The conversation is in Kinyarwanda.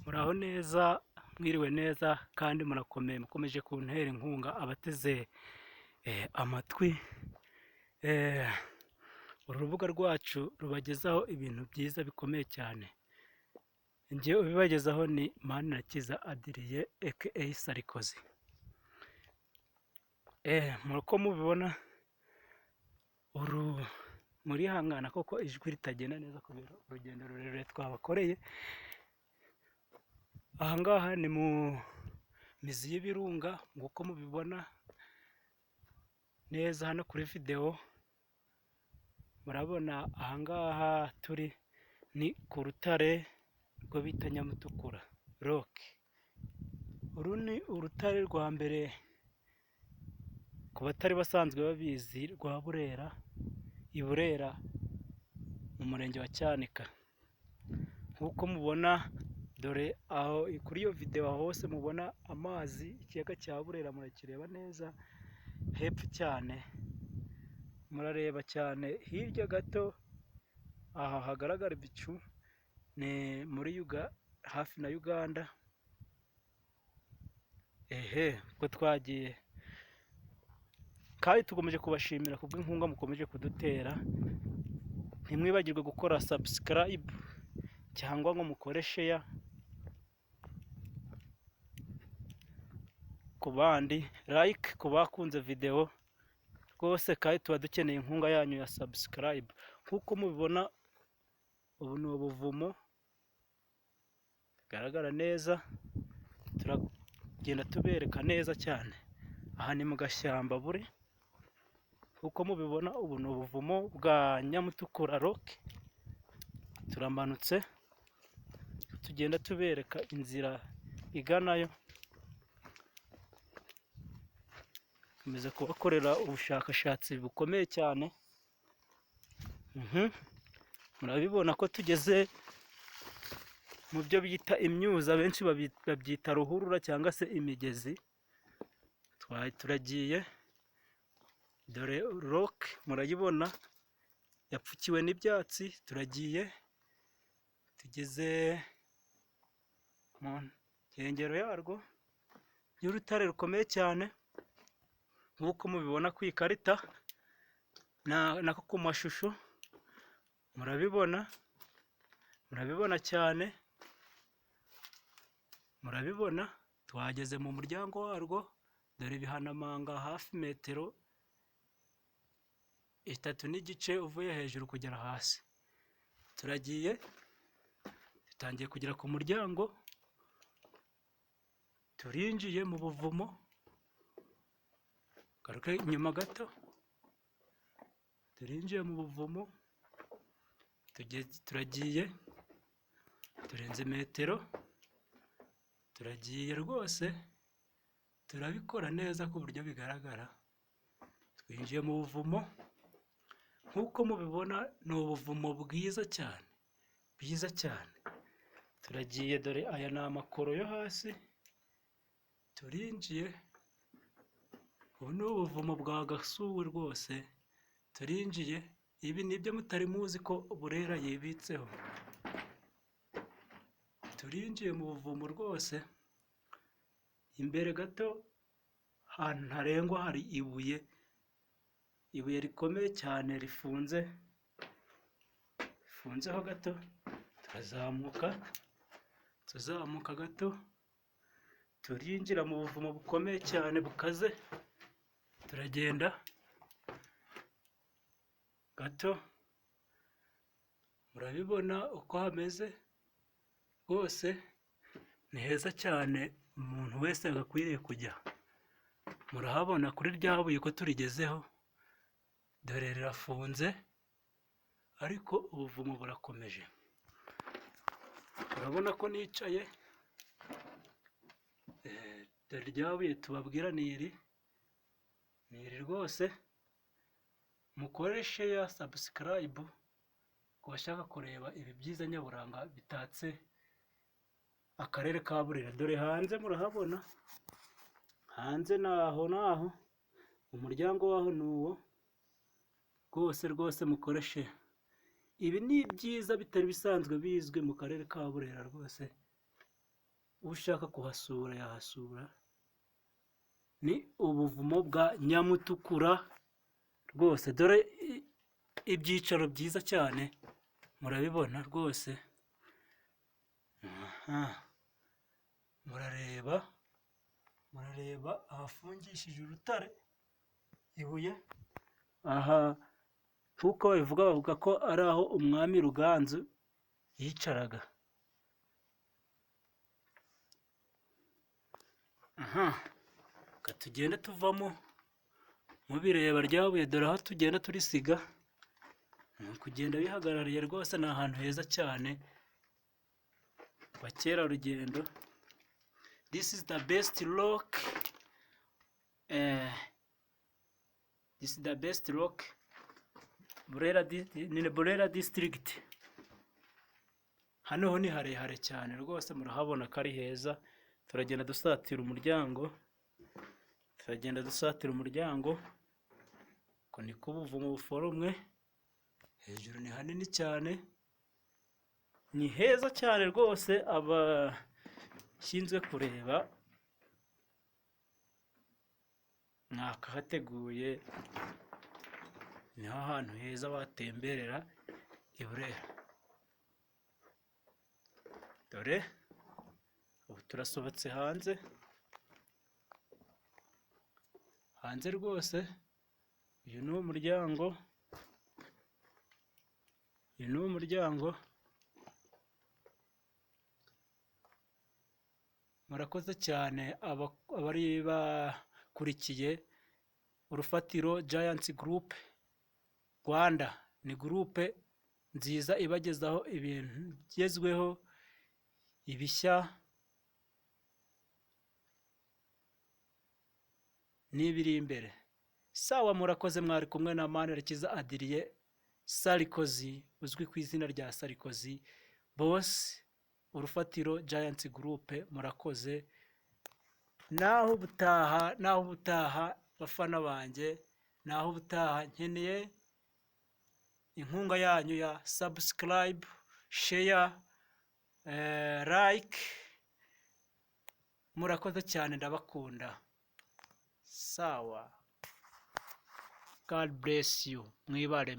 Muraho neza, mwiriwe neza kandi murakomeye, mukomeje kuntera inkunga abateze amatwi. Uru rubuga rwacu rubagezaho ibintu byiza bikomeye cyane. Njye ubibagezaho ni Manirakiza Adrien aka Sarkozy. Uko mubibona murihangana koko ijwi ritagenda neza kubera urugendo rurerure twabakoreye. Ahangaha ni mu mizi y'ibirunga nk'uko mubibona neza hano kuri videwo. Murabona ahangaha turi ni ku rutare rwo bita Nyamutukura rock. Uru ni urutare rwa mbere ku batari basanzwe babizi rwa Burera, i Burera mu murenge wa Cyanika. Nk'uko mubona dore aho kuri iyo videwo hose mubona amazi, ikiyaga cya Burera murakireba neza hepfo cyane, murareba cyane hirya gato. Aha hagaragara ibicu ni muri hafi na Uganda. Ubwo twagiye kandi tukomeje kubashimira kubw'inkunga mukomeje kudutera. Ntimwibagirwe gukora subscribe cyangwa ngo mukore share ku bandi, like ku bakunze videwo rwose, kandi tuba dukeneye inkunga yanyu ya subscribe. Nk'uko mubibona ubu ni ubuvumo bigaragara neza, turagenda tubereka neza cyane. Aha ni mu gashyamba buri, nk'uko mubibona ubu ni ubuvumo bwa Nyamutukura rock. Turamanutse tugenda tubereka inzira iganayo, tumaze kubakorera ubushakashatsi bukomeye cyane. Murabibona ko tugeze mu byo bita imyuza, benshi babyita ruhurura cyangwa se imigezi. Turagiye, dore rock murayibona yapfukiwe n'ibyatsi. Turagiye tugeze mu nkengero yarwo y'urutare rukomeye cyane, nk'uko mubibona ku ikarita nako ku mashusho. Murabibona cyane, murabibona. Twageze mu muryango warwo, dore ibihanamanga hafi metero 3 n'igice uvuye hejuru kugera hasi. Turagiye dutangiye kugera ku muryango, turinjiye mu buvumo. Garuka inyuma gato, turinjiye mu buvumo, turagiye turenze metero, turagiye rwose, turabikora neza ku buryo bigaragara. Twinjiye mu buvumo, nk'uko mubibona ni ubuvumo bwiza cyane, bwiza cyane. Turagiye, dore aya ni amakoro yo hasi. Turinjiye, ubu ni ubuvumo bwa Gasuwe rwose. Turinjiye, ibi nibyo mutari muzi ko Burera yibitseho. Turinjiye mu buvumo rwose. Imbere gato ahantu ntarengwa hari ibuye rikomeye cyane rifunzeho gato. Tuzamuka gato, turinjira mu buvumo bukomeye cyane bukaze. Turagenda gato, murabibona uko hameze rwose. Ni heza cyane, umuntu wese agakwiriye kujya. Murahabona kuri rya buye ko turigezeho, dore rirafunze ariko ubuvumo burakomeje. Urabona ko nicaye, dore rya buye tubabwira ni iri rwose. Mukoreshe ya subscribe ku bashaka kureba ibi byiza nyaburanga bitatse akarere ka Burera. Dore hanze murahabona, hanze naho umuryango waho ni uwo rwose. Mukoreshe Ibi ni byiza bitari bisanzwe bizwi mu karere ka Burera rwose. ushaka kuhasura yahasura. Ni ubuvumo bwa Nyamutukura rwose, dore ibyicaro byiza cyane murabibona rwose. Murareba ahafungishije urutare ibuye, aha kuko bavuga ko ari aho umwami Ruganzu yicaraga. Tugende tuvamo mubireba rya buye, dore aho tugenda turisiga, ni ukugenda bihagarariye rwose. Ni ahantu heza cyane bakerarugendo. This is the best rock, this is the best rock Burera district. Hano ho ni harehare cyane rwose, murahabona ko ari heza. Turagenda dusatira umuryango, ko ni ko ubuvumo buforomwe. Hejuru ni hanini cyane, ni heza cyane rwose. Abashinzwe kureba mwakahateguye, niho hantu heza watemberera i Burera. Dore ubu turasohotse hanze rwose. Uyu ni umuryango, murakoze cyane abari bakurikiye Urufatiro Giants Group Rwanda. Ni gurupe nziza ibagezaho ibintu bigezweho, ibishya n'ibiri imbere. Sawa, murakoze. Mwari kumwe na Manirakiza Adrien Sarkozy, uzwi ku izina rya Sarkozy Boss, Urufatiro Giants Group. Murakoze. Naho ubutaha bafana banjye, naho ubutaha. Nkeneye inkunga yanyu ya subscribe, share, like. Murakoze cyane, ndabakunda. Sawa, God bless you. Mwibare.